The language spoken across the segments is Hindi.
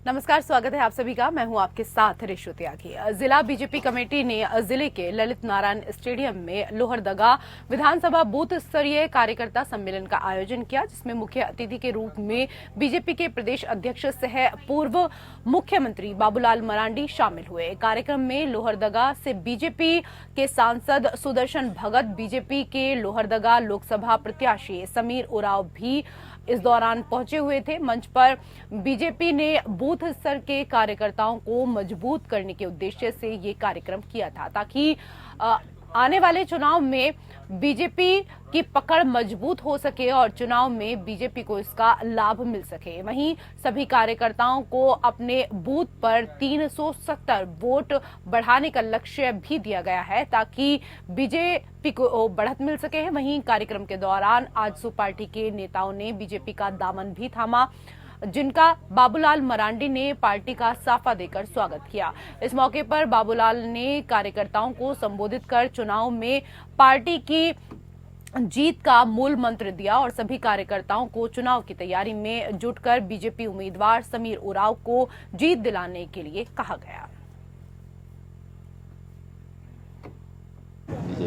नमस्कार, स्वागत है आप सभी का। मैं हूं आपके साथ रिशु त्यागी। जिला बीजेपी कमेटी ने जिले के ललित नारायण स्टेडियम में लोहरदगा विधानसभा बूथ स्तरीय कार्यकर्ता सम्मेलन का आयोजन किया, जिसमें मुख्य अतिथि के रूप में बीजेपी के प्रदेश अध्यक्ष सह पूर्व मुख्यमंत्री बाबूलाल मरांडी शामिल हुए। कार्यक्रम में लोहरदगा से बीजेपी के सांसद सुदर्शन भगत, बीजेपी के लोहरदगा लोकसभा प्रत्याशी समीर उरांव भी इस दौरान पहुंचे हुए थे। मंच पर बीजेपी ने बूथ स्तर के कार्यकर्ताओं को मजबूत करने के उद्देश्य से ये कार्यक्रम किया था, ताकि आने वाले चुनाव में बीजेपी की पकड़ मजबूत हो सके और चुनाव में बीजेपी को इसका लाभ मिल सके। वहीं सभी कार्यकर्ताओं को अपने बूथ पर 370 वोट बढ़ाने का लक्ष्य भी दिया गया है, ताकि बीजेपी को बढ़त मिल सके। वहीं कार्यक्रम के दौरान आजसू पार्टी के नेताओं ने बीजेपी का दामन भी थामा, जिनका बाबूलाल मरांडी ने पार्टी का साफा देकर स्वागत किया। इस मौके पर बाबूलाल ने कार्यकर्ताओं को संबोधित कर चुनाव में पार्टी की जीत का मूल मंत्र दिया और सभी कार्यकर्ताओं को चुनाव की तैयारी में जुटकर बीजेपी उम्मीदवार समीर उरांव को जीत दिलाने के लिए कहा गया।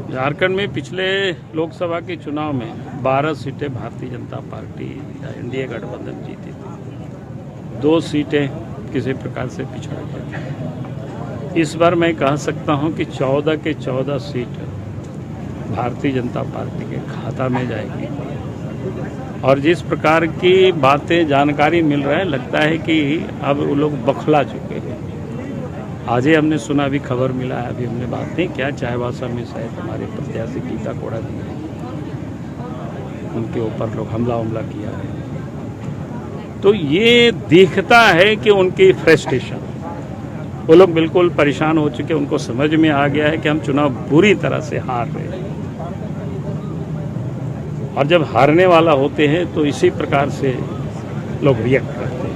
झारखंड में पिछले लोकसभा के चुनाव में 12 सीटें भारतीय जनता पार्टी या एनडीए गठबंधन जीती थी। 2 सीटें किसी प्रकार से पिछड़ गई। इस बार मैं कह सकता हूं कि 14 के 14 सीट भारतीय जनता पार्टी के खाता में जाएगी। और जिस प्रकार की बातें जानकारी मिल रहा है, लगता है कि अब वो लोग बखला चुके हैं। आज ही हमने सुना, अभी खबर मिला है, अभी हमने बात नहीं किया, चाईबासा में शायद हमारे प्रत्याशी गीता कोड़ा जी हैं, उनके ऊपर लोग हमला किया है। तो ये दिखता है कि उनकी फ्रस्ट्रेशन, वो लोग बिल्कुल परेशान हो चुके, उनको समझ में आ गया है कि हम चुनाव बुरी तरह से हार रहे हैं। और जब हारने वाला होते हैं तो इसी प्रकार से लोग रिएक्ट करते हैं।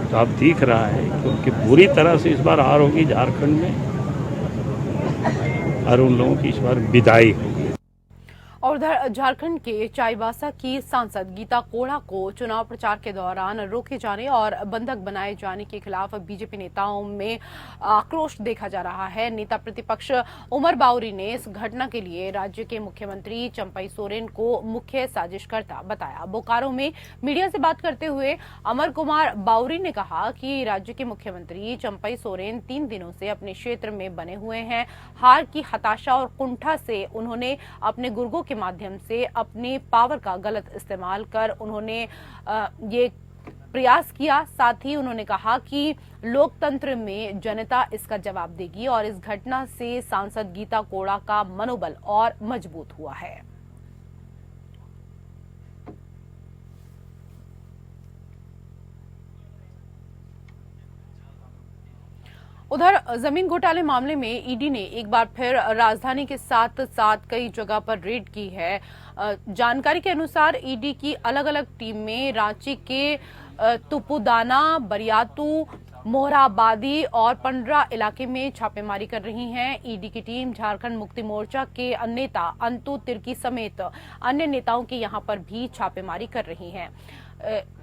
तो अब दिख रहा है कि उनकी बुरी तरह से इस बार हार होगी झारखंड में, और उन लोगों की इस बार विदाई होगी। और उधर झारखंड के चाईबासा की सांसद गीता कोड़ा को चुनाव प्रचार के दौरान रोके जाने और बंधक बनाए जाने के खिलाफ बीजेपी नेताओं में आक्रोश देखा जा रहा है। नेता प्रतिपक्ष उमर बाउरी ने इस घटना के लिए राज्य के मुख्यमंत्री चंपई सोरेन को मुख्य साजिशकर्ता बताया। बोकारो में मीडिया से बात करते हुए अमर कुमार बाउरी ने कहा कि राज्य के मुख्यमंत्री चंपई सोरेन 3 दिनों से अपने क्षेत्र में बने हुए हैं। हार की हताशा और कुंठा से उन्होंने अपने गुर्गों के माध्यम से अपने पावर का गलत इस्तेमाल कर उन्होंने ये प्रयास किया। साथ ही उन्होंने कहा कि लोकतंत्र में जनता इसका जवाब देगी और इस घटना से सांसद गीता कोड़ा का मनोबल और मजबूत हुआ है। उधर जमीन घोटाले मामले में ईडी ने एक बार फिर राजधानी के साथ साथ कई जगह पर रेड की है। जानकारी के अनुसार ईडी की अलग अलग टीमें रांची के तुपुदाना, बरियातू, मोहराबादी और पंडरा इलाके में छापेमारी कर रही हैं। ईडी की टीम झारखंड मुक्ति मोर्चा के नेता अंतु तिर्की समेत अन्य नेताओं के यहां पर भी छापेमारी कर रही हैं।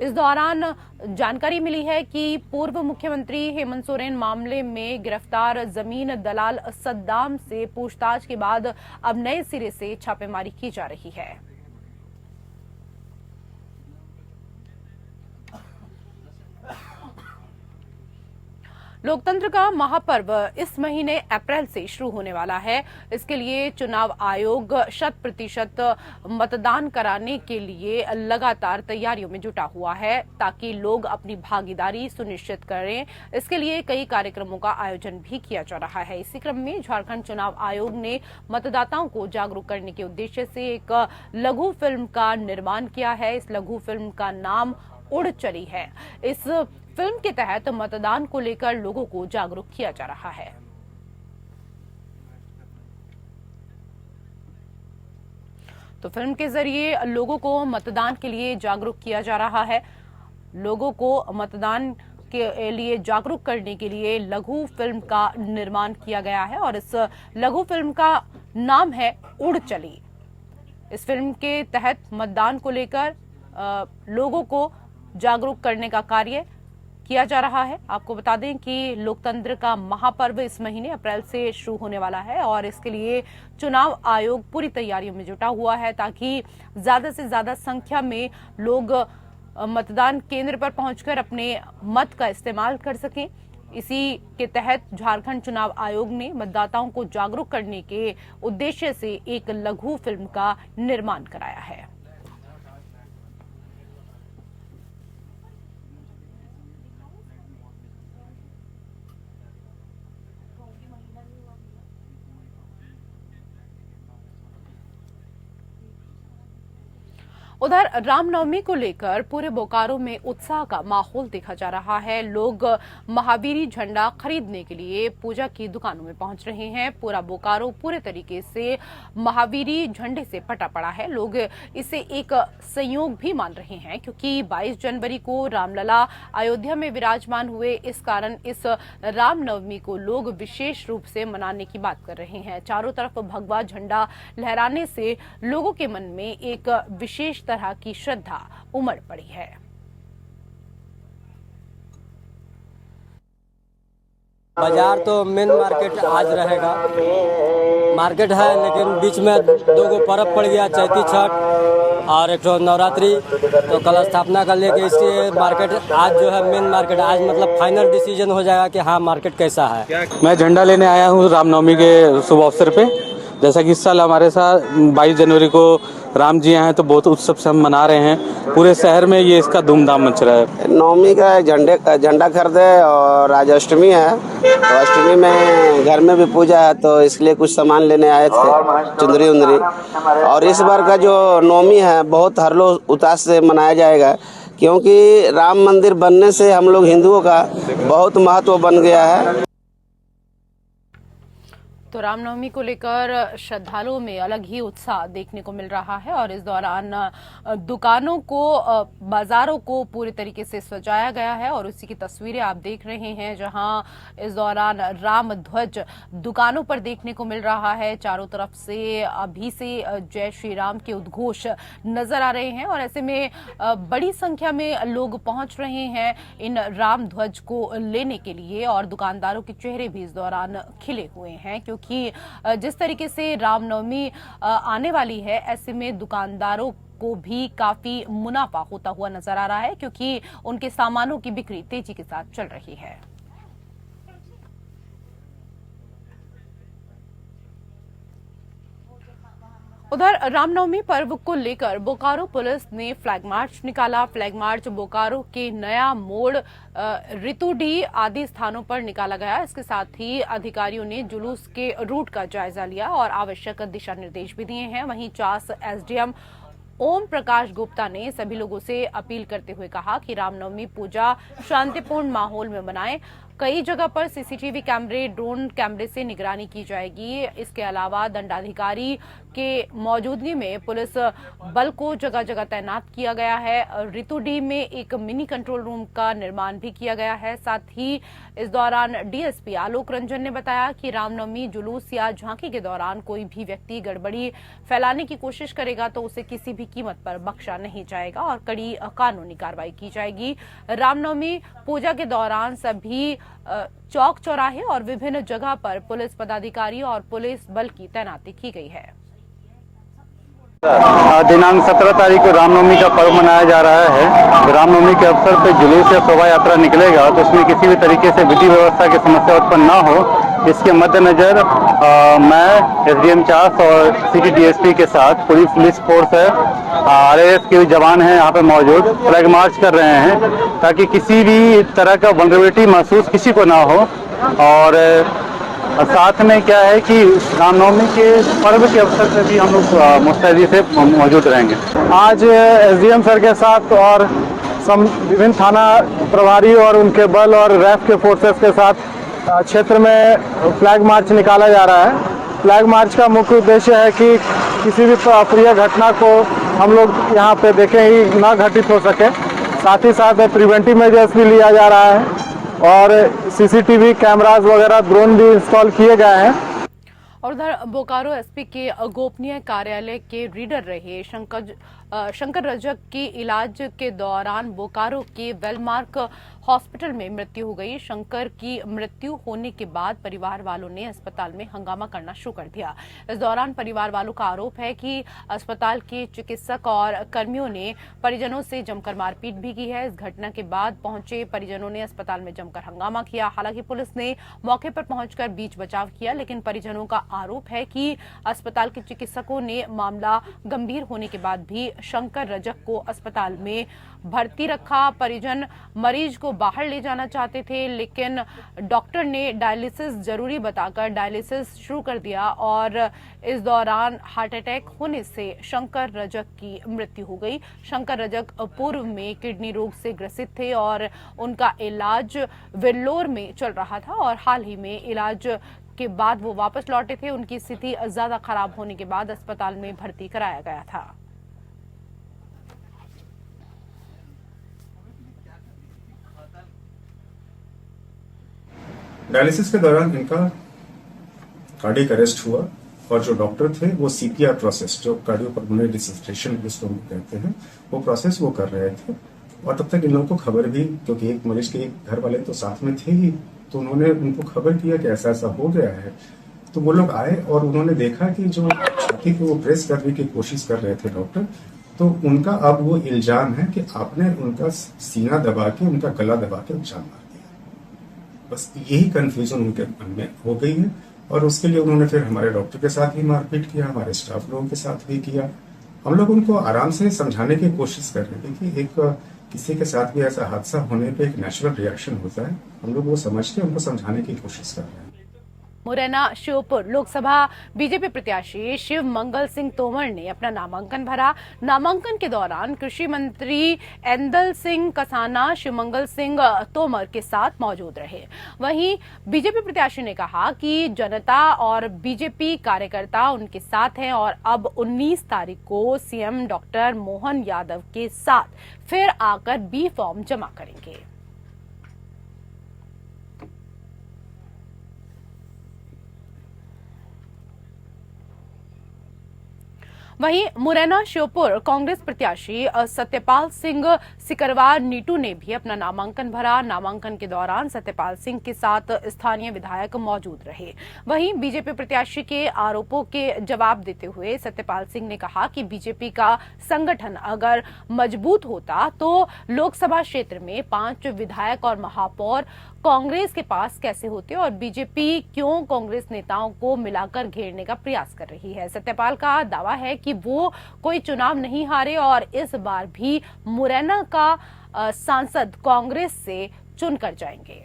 इस दौरान जानकारी मिली है कि पूर्व मुख्यमंत्री हेमंत सोरेन मामले में गिरफ्तार जमीन दलाल सद्दाम से पूछताछ के बाद अब नए सिरे से छापेमारी की जा रही है। लोकतंत्र का महापर्व इस महीने अप्रैल से शुरू होने वाला है। इसके लिए चुनाव आयोग 100% मतदान कराने के लिए लगातार तैयारियों में जुटा हुआ है, ताकि लोग अपनी भागीदारी सुनिश्चित करें। इसके लिए कई कार्यक्रमों का आयोजन भी किया जा रहा है। इसी क्रम में झारखंड चुनाव आयोग ने मतदाताओं को जागरूक करने के उद्देश्य से एक लघु फिल्म का निर्माण किया है। इस लघु फिल्म का नाम उड़ चली है। इस फिल्म के तहत मतदान को लेकर लोगों को जागरूक किया जा रहा है। तो फिल्म के जरिए लोगों को मतदान के लिए जागरूक किया जा रहा है। लोगों को मतदान के लिए जागरूक करने के लिए लघु फिल्म का निर्माण किया गया है और इस लघु फिल्म का नाम है उड़ चली। इस फिल्म के तहत मतदान को लेकर लोगों को जागरूक करने का कार्य किया जा रहा है। आपको बता दें कि लोकतंत्र का महापर्व इस महीने अप्रैल से शुरू होने वाला है और इसके लिए चुनाव आयोग पूरी तैयारियों में जुटा हुआ है ताकि ज्यादा से ज्यादा संख्या में लोग मतदान केंद्र पर पहुंचकर अपने मत का इस्तेमाल कर सकें। इसी के तहत झारखंड चुनाव आयोग ने मतदाताओं को जागरूक करने के उद्देश्य से एक लघु फिल्म का निर्माण कराया है। उधर रामनवमी को लेकर पूरे बोकारो में उत्साह का माहौल देखा जा रहा है। लोग महावीरी झंडा खरीदने के लिए पूजा की दुकानों में पहुंच रहे हैं। पूरा बोकारो पूरे तरीके से महावीरी झंडे से पटा पड़ा है। लोग इसे एक संयोग भी मान रहे हैं क्योंकि 22 जनवरी को रामलला अयोध्या में विराजमान हुए। इस कारण इस रामनवमी को लोग विशेष रूप से मनाने की बात कर रहे हैं। चारों तरफ भगवा झंडा लहराने से लोगों के मन में एक विशेष तरह की श्रद्धा उमड़ पड़ी है। बाजार तो मेन मार्केट आज रहेगा, मार्केट है लेकिन बीच में दो गो पर्व पड़ गया, चैती छठ और एक तो नवरात्रि, तो कल स्थापना का लेके इसलिए मार्केट आज जो है मेन मार्केट आज मतलब फाइनल डिसीजन हो जाएगा कि हाँ मार्केट कैसा है। मैं झंडा लेने आया हूँ रामनवमी के शुभ अवसर पे। जैसा कि इस साल हमारे साथ 22 जनवरी को राम जी आए हैं तो बहुत उत्सव से हम मना रहे हैं। पूरे शहर में ये इसका धूमधाम मच रहा है। नवमी का झंडा खरीदे और आज अष्टमी है तो अष्टमी में घर में भी पूजा है तो इसलिए कुछ सामान लेने आए थे, चुंदरी उंदरी। और इस बार का जो नवमी है बहुत हर्षोल्लास उल्लास से मनाया जाएगा क्योंकि राम मंदिर बनने से हम लोग हिंदुओं का बहुत महत्व बन गया है। तो रामनवमी को लेकर श्रद्धालुओं में अलग ही उत्साह देखने को मिल रहा है और इस दौरान दुकानों को, बाजारों को पूरी तरीके से सजाया गया है और उसी की तस्वीरें आप देख रहे हैं जहां इस दौरान राम ध्वज दुकानों पर देखने को मिल रहा है। चारों तरफ से अभी से जय श्री राम के उद्घोष नजर आ रहे हैं और ऐसे में बड़ी संख्या में लोग पहुंच रहे हैं इन राम ध्वज को लेने के लिए और दुकानदारों के चेहरे भी इस दौरान खिले हुए हैं क्योंकि जिस तरीके से रामनवमी आने वाली है ऐसे में दुकानदारों को भी काफी मुनाफा होता हुआ नजर आ रहा है क्योंकि उनके सामानों की बिक्री तेजी के साथ चल रही है। उधर रामनवमी पर्व को लेकर बोकारो पुलिस ने फ्लैग मार्च निकाला। फ्लैग मार्च बोकारो के नया मोड़, रितुडी आदि स्थानों पर निकाला गया। इसके साथ ही अधिकारियों ने जुलूस के रूट का जायजा लिया और आवश्यक दिशा निर्देश भी दिए हैं। वहीं चास एसडीएम ओम प्रकाश गुप्ता ने सभी लोगों से अपील करते हुए कहा कि रामनवमी पूजा शांतिपूर्ण माहौल में मनाएं। कई जगह पर सीसीटीवी कैमरे, ड्रोन कैमरे से निगरानी की जाएगी। इसके अलावा दंडाधिकारी के मौजूदगी में पुलिस बल को जगह जगह तैनात किया गया है। रितुडी में एक मिनी कंट्रोल रूम का निर्माण भी किया गया है। साथ ही इस दौरान डीएसपी आलोक रंजन ने बताया कि रामनवमी जुलूस या झांकी के दौरान कोई भी व्यक्ति गड़बड़ी फैलाने की कोशिश करेगा तो उसे किसी भी कीमत पर बख्शा नहीं जाएगा और कड़ी कानूनी कार्रवाई की जाएगी। रामनवमी पूजा के दौरान सभी चौक चौराहे और विभिन्न जगह पर पुलिस पदाधिकारी और पुलिस बल की तैनाती की गई है। दिनांक 17 तारीख को रामनवमी का पर्व मनाया जा रहा है। रामनवमी के अवसर पर जुलूस या शोभा यात्रा निकलेगा तो उसमें किसी भी तरीके से विधि व्यवस्था की समस्या उत्पन्न न हो, इसके मद्देनजर मैं एसडीएम चास और सिटी डीएसपी के साथ पूरी पुलिस फोर्स है, आरएएफ के जवान हैं यहाँ पे मौजूद, फ्लैग मार्च कर रहे हैं ताकि किसी भी तरह का वल्नरेबिलिटी महसूस किसी को ना हो। और साथ में क्या है कि रामनवमी के पर्व के अवसर पर भी हम लोग मुस्तैदी से मौजूद रहेंगे। आज एसडीएम सर के साथ और विभिन्न थाना प्रभारी और उनके बल और रैफ के फोर्सेस के साथ क्षेत्र में फ्लैग मार्च निकाला जा रहा है। फ्लैग मार्च का मुख्य उद्देश्य है कि किसी भी अप्रिय घटना को हम लोग यहाँ पे देखें ही ना घटित हो सके। साथ ही साथ प्रिवेंटिव मेजर्स भी लिया जा रहा है और सीसीटीवी कैमरास वगैरह, ड्रोन भी इंस्टॉल किए गए हैं। और उधर बोकारो एसपी के गोपनीय कार्यालय के रीडर रहे शंकर रजक की इलाज के दौरान बोकारो के वेलमार्क हॉस्पिटल में मृत्यु हो गई। शंकर की मृत्यु होने के बाद परिवार वालों ने अस्पताल में हंगामा करना शुरू कर दिया। इस दौरान परिवार वालों का आरोप है कि अस्पताल के चिकित्सक और कर्मियों ने परिजनों से जमकर मारपीट भी की है। इस घटना के बाद पहुंचे परिजनों ने अस्पताल में जमकर हंगामा किया। हालांकि पुलिस ने मौके पर पहुंचकर बीच बचाव किया, लेकिन परिजनों का आरोप है कि अस्पताल के चिकित्सकों ने मामला गंभीर होने के बाद भी शंकर रजक को अस्पताल में भर्ती रखा। परिजन मरीज को बाहर ले जाना चाहते थे, लेकिन डॉक्टर ने डायलिसिस जरूरी बताकर डायलिसिस शुरू कर दिया और इस दौरान हार्ट अटैक होने से शंकर रजक की मृत्यु हो गई। शंकर रजक पूर्व में किडनी रोग से ग्रसित थे और उनका इलाज वेल्लोर में चल रहा था और हाल ही में इलाज के बाद वो वापस लौटे थे। उनकी स्थिति ज्यादा खराब होने के बाद अस्पताल में भर्ती कराया गया था। डायलिसिस के दौरान इनका कार्डियक अरेस्ट हुआ और जो डॉक्टर थे वो सीपीआर प्रोसेस, जो कार्डियोपल्मोनरी रिससिटेशन जिसको हम कहते हैं, वो प्रोसेस वो कर रहे थे। और तब तक इन लोगों को खबर भी, क्योंकि एक मरीज के घर वाले तो साथ में थे ही, तो उन्होंने उनको खबर किया कि ऐसा ऐसा हो गया है। तो वो लोग आए और उन्होंने देखा कि जो छाती को वो प्रेस करने की कोशिश कर रहे थे डॉक्टर, तो उनका अब वो इल्जाम है कि आपने उनका सीना दबा के, उनका गला दबा के जान मार दिया। बस यही कंफ्यूजन उनके मन में हो गई है और उसके लिए उन्होंने फिर हमारे डॉक्टर के साथ भी मारपीट किया, हमारे स्टाफ लोगों के साथ भी किया। हम लोग उनको आराम से समझाने की कोशिश कर रहे थे कि एक किसी के साथ भी ऐसा हादसा होने पे एक नेचुरल रिएक्शन होता है। हम लोग वो समझ के उनको समझाने की कोशिश कर रहे हैं। मुरैना श्योपुर लोकसभा बीजेपी प्रत्याशी शिव मंगल सिंह तोमर ने अपना नामांकन भरा। नामांकन के दौरान कृषि मंत्री एंदल सिंह कसाना शिव मंगल सिंह तोमर के साथ मौजूद रहे। वहीं बीजेपी प्रत्याशी ने कहा कि जनता और बीजेपी कार्यकर्ता उनके साथ हैं और अब 19 तारीख को सीएम डॉक्टर मोहन यादव के साथ फिर आकर बी फॉर्म जमा करेंगे। वहीं मुरैना श्योपुर कांग्रेस प्रत्याशी सत्यपाल सिंह सिकरवार नीटू ने भी अपना नामांकन भरा। नामांकन के दौरान सत्यपाल सिंह के साथ स्थानीय विधायक मौजूद रहे। वहीं बीजेपी प्रत्याशी के आरोपों के जवाब देते हुए सत्यपाल सिंह ने कहा कि बीजेपी का संगठन अगर मजबूत होता तो लोकसभा क्षेत्र में 5 विधायक और महापौर कांग्रेस के पास कैसे होते और बीजेपी क्यों कांग्रेस नेताओं को मिलाकर घेरने का प्रयास कर रही है। सत्यपाल का दावा है कि वो कोई चुनाव नहीं हारे और इस बार भी मुरैना का सांसद कांग्रेस से चुनकर जाएंगे।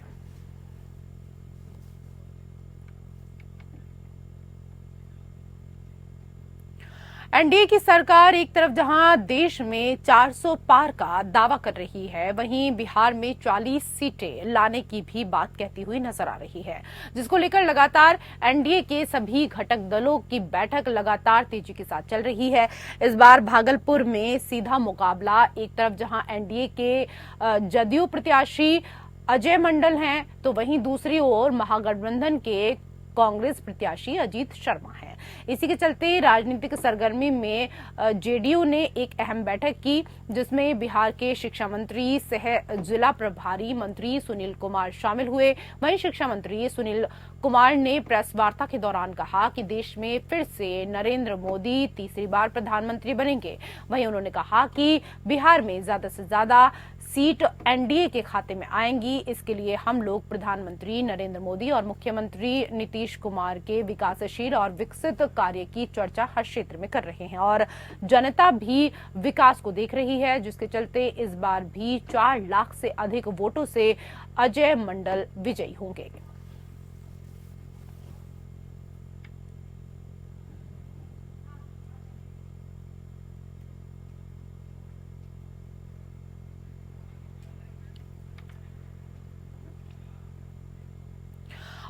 एनडीए की सरकार एक तरफ जहां देश में 400 पार का दावा कर रही है, वहीं बिहार में 40 सीटें लाने की भी बात कहती हुई नजर आ रही है, जिसको लेकर लगातार एनडीए के सभी घटक दलों की बैठक लगातार तेजी के साथ चल रही है। इस बार भागलपुर में सीधा मुकाबला, एक तरफ जहां एनडीए के जदयू प्रत्याशी अजय मंडल हैं, तो वहीं दूसरी ओर महागठबंधन के कांग्रेस प्रत्याशी अजीत शर्मा है। इसी के चलते राजनीतिक सरगर्मी में जेडीयू ने एक अहम बैठक की, जिसमें बिहार के शिक्षा मंत्री सह जिला प्रभारी मंत्री सुनील कुमार शामिल हुए। वहीं शिक्षा मंत्री सुनील कुमार ने प्रेस वार्ता के दौरान कहा कि देश में फिर से नरेंद्र मोदी तीसरी बार प्रधानमंत्री बनेंगे। वहीं उन्होंने कहा कि बिहार में ज्यादा से ज्यादा सीट एनडीए के खाते में आएंगी। इसके लिए हम लोग प्रधानमंत्री नरेंद्र मोदी और मुख्यमंत्री नीतीश कुमार के विकासशील और विकसित कार्य की चर्चा हर क्षेत्र में कर रहे हैं और जनता भी विकास को देख रही है, जिसके चलते इस बार भी 4 लाख से अधिक वोटों से अजय मंडल विजयी होंगे।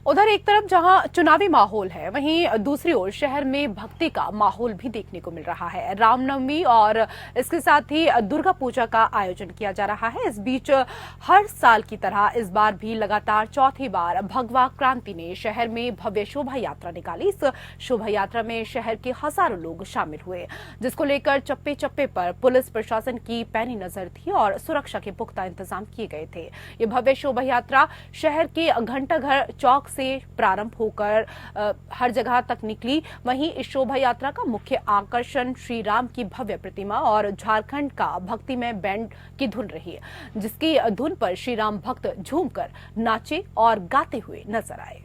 उधर एक तरफ जहां चुनावी माहौल है, वहीं दूसरी ओर शहर में भक्ति का माहौल भी देखने को मिल रहा है। रामनवमी और इसके साथ ही दुर्गा पूजा का आयोजन किया जा रहा है। इस बीच हर साल की तरह इस बार भी लगातार चौथी बार भगवा क्रांति ने शहर में भव्य शोभा यात्रा निकाली। इस शोभा यात्रा में शहर के हजारों लोग शामिल हुए, जिसको लेकर चप्पे चप्पे पर पुलिस प्रशासन की पैनी नजर थी और सुरक्षा के पुख्ता इंतजाम किए गए थे। ये भव्य शोभा यात्रा शहर के घंटाघर चौक से प्रारंभ होकर हर जगह तक निकली। वहीं इस शोभा यात्रा का मुख्य आकर्षण श्री राम की भव्य प्रतिमा और झारखंड का भक्तिमय बैंड की धुन रही, जिसकी धुन पर श्री राम भक्त झूमकर नाचे और गाते हुए नजर आए।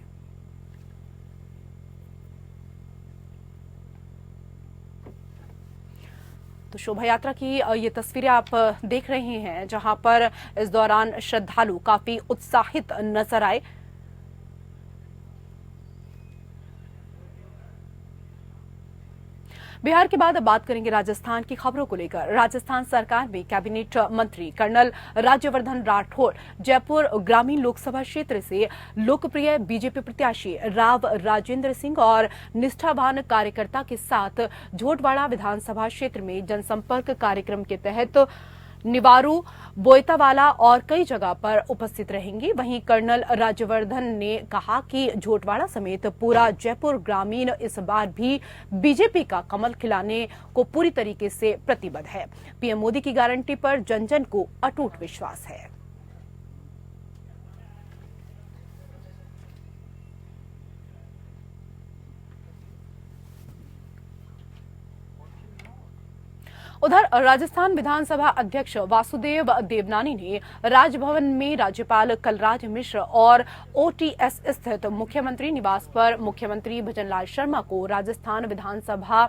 तो शोभा यात्रा की ये तस्वीरें आप देख रहे हैं, जहां पर इस दौरान श्रद्धालु काफी उत्साहित नजर आए। बिहार के बाद अब बात करेंगे राजस्थान की खबरों को लेकर। राजस्थान सरकार में कैबिनेट मंत्री कर्नल राज्यवर्धन राठौड़ जयपुर ग्रामीण लोकसभा क्षेत्र से लोकप्रिय बीजेपी प्रत्याशी राव राजेंद्र सिंह और निष्ठावान कार्यकर्ता के साथ झोटवाड़ा विधानसभा क्षेत्र में जनसंपर्क कार्यक्रम के तहत निवारू, बोयतावाला और कई जगह पर उपस्थित रहेंगे। वहीं कर्नल राज्यवर्धन ने कहा कि झोटवाड़ा समेत पूरा जयपुर ग्रामीण इस बार भी बीजेपी का कमल खिलाने को पूरी तरीके से प्रतिबद्ध है। पीएम मोदी की गारंटी पर जन जन को अटूट विश्वास है। उधर राजस्थान विधानसभा अध्यक्ष वासुदेव देवनानी ने राजभवन में राज्यपाल कलराज मिश्र और ओटीएस स्थित मुख्यमंत्री निवास पर मुख्यमंत्री भजनलाल शर्मा को राजस्थान विधानसभा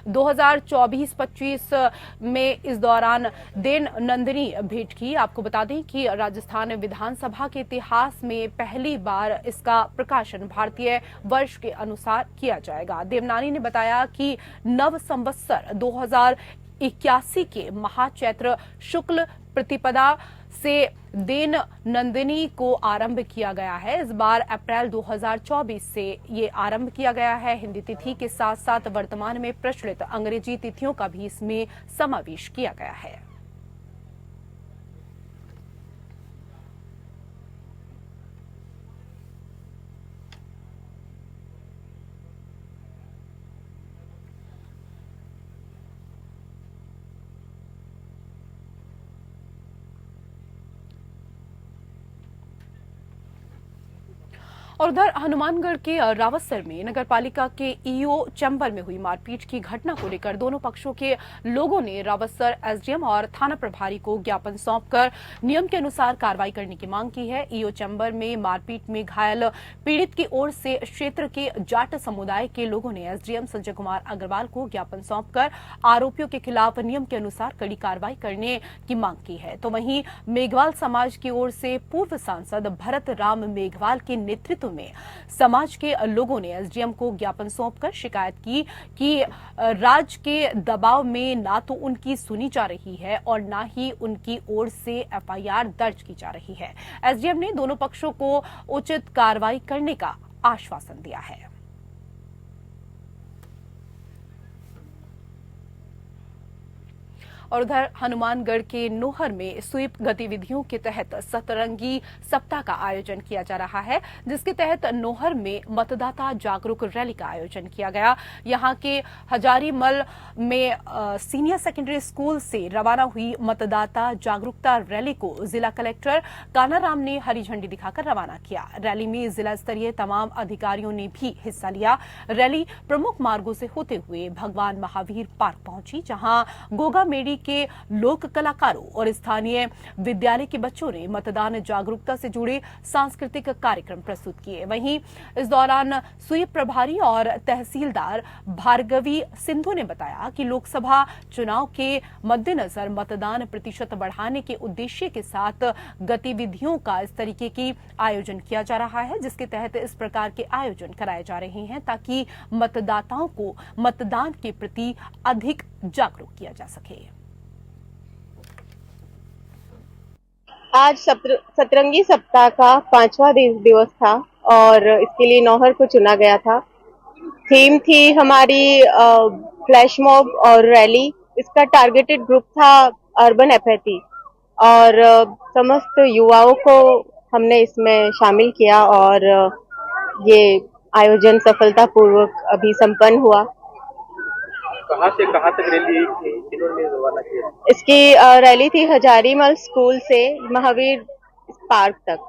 2024-25 में इस दौरान देन नंदिनी भेंट की। आपको बता दें कि राजस्थान विधानसभा के इतिहास में पहली बार इसका प्रकाशन भारतीय वर्ष के अनुसार किया जाएगा। देवनानी ने बताया कि नव संवत्सर 2081 के महाचैत्र शुक्ल प्रतिपदा से देन नंदिनी को आरंभ किया गया है। इस बार अप्रैल 2024 से ये आरंभ किया गया है। हिंदी तिथि के साथ साथ वर्तमान में प्रचलित अंग्रेजी तिथियों का भी इसमें समावेश किया गया है। और उधर हनुमानगढ़ के रावतसर में नगरपालिका के ईओ चैम्बर में हुई मारपीट की घटना को लेकर दोनों पक्षों के लोगों ने रावतसर एसडीएम और थाना प्रभारी को ज्ञापन सौंपकर नियम के अनुसार कार्रवाई करने की मांग की है। ईओ चैम्बर में मारपीट में घायल पीड़ित की ओर से क्षेत्र के जाट समुदाय के लोगों ने एसडीएम संजय कुमार अग्रवाल को ज्ञापन सौंपकर आरोपियों के खिलाफ नियम के अनुसार कड़ी कार्रवाई करने की मांग की है। तो वहीं मेघवाल समाज की ओर से पूर्व सांसद भरत राम मेघवाल के नेतृत्व में समाज के लोगों ने एसडीएम को ज्ञापन सौंपकर शिकायत की कि राज्य के दबाव में ना तो उनकी सुनी जा रही है और ना ही उनकी ओर से एफआईआर दर्ज की जा रही है। एसडीएम ने दोनों पक्षों को उचित कार्रवाई करने का आश्वासन दिया है। और उधर हनुमानगढ़ के नोहर में स्वीप गतिविधियों के तहत सतरंगी सप्ताह का आयोजन किया जा रहा है, जिसके तहत नोहर में मतदाता जागरूक रैली का आयोजन किया गया। यहां के हजारीमल में सीनियर सेकेंडरी स्कूल से रवाना हुई मतदाता जागरूकता रैली को जिला कलेक्टर कानाराम ने हरी झंडी दिखाकर रवाना किया। रैली में जिला स्तरीय तमाम अधिकारियों ने भी हिस्सा लिया। रैली प्रमुख मार्गों से होते हुए भगवान महावीर पार्क पहुंची, जहां गोगा मेडी के लोक कलाकारों और स्थानीय विद्यालय के बच्चों ने मतदान जागरूकता से जुड़े सांस्कृतिक कार्यक्रम प्रस्तुत किए। वहीं इस दौरान स्वीप प्रभारी और तहसीलदार भार्गवी सिंधु ने बताया कि लोकसभा चुनाव के मद्देनजर मतदान प्रतिशत बढ़ाने के उद्देश्य के साथ गतिविधियों का इस तरीके की आयोजन किया जा रहा है, जिसके तहत इस प्रकार के आयोजन कराए जा रहे हैं ताकि मतदाताओं को मतदान के प्रति अधिक जागरूक किया जा सके। आज सतरंगी सप्ताह का 5वां दिवस था। और इसके लिए नौहर को चुना गया था। थीम थी हमारी फ्लैश मॉब और रैली। इसका टारगेटेड ग्रुप था अर्बन एपैथी और समस्त युवाओं को हमने इसमें शामिल किया और ये आयोजन सफलतापूर्वक अभी संपन्न हुआ। कहाँ से कहाँ तक रैली थी, किन्होंने रवाना किया? इसकी रैली थी हजारीमल स्कूल से महावीर पार्क तक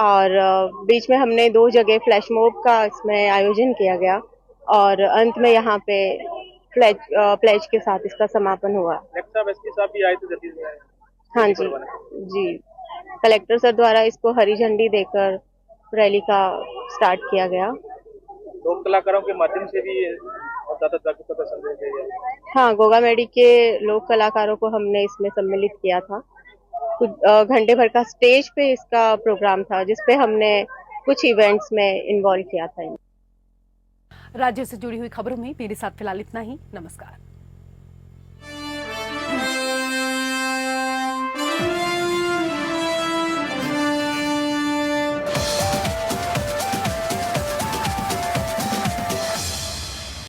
और बीच में हमने 2 जगह फ्लैश मॉब का इसमें आयोजन किया गया और अंत में यहाँ पे प्लेज के साथ इसका समापन हुआ। कलेक्टर एसपी साहब भी आए थे जल्दी में। हाँ जी, कलेक्टर सर द्वारा इसको हरी झंडी देकर रैली का स्टार्ट किया गया। लोक कलाकारों के माध्यम से भी ज्यादा जागरूकता का संदेश दिया गया। हाँ, गोगामेडी के लोक कलाकारों को हमने इसमें सम्मिलित किया था। कुछ घंटे भर का स्टेज पे इसका प्रोग्राम था जिसपे हमने कुछ इवेंट्स में इन्वॉल्व किया था। राज्य से जुड़ी हुई खबरों में मेरे साथ फिलहाल इतना ही। नमस्कार।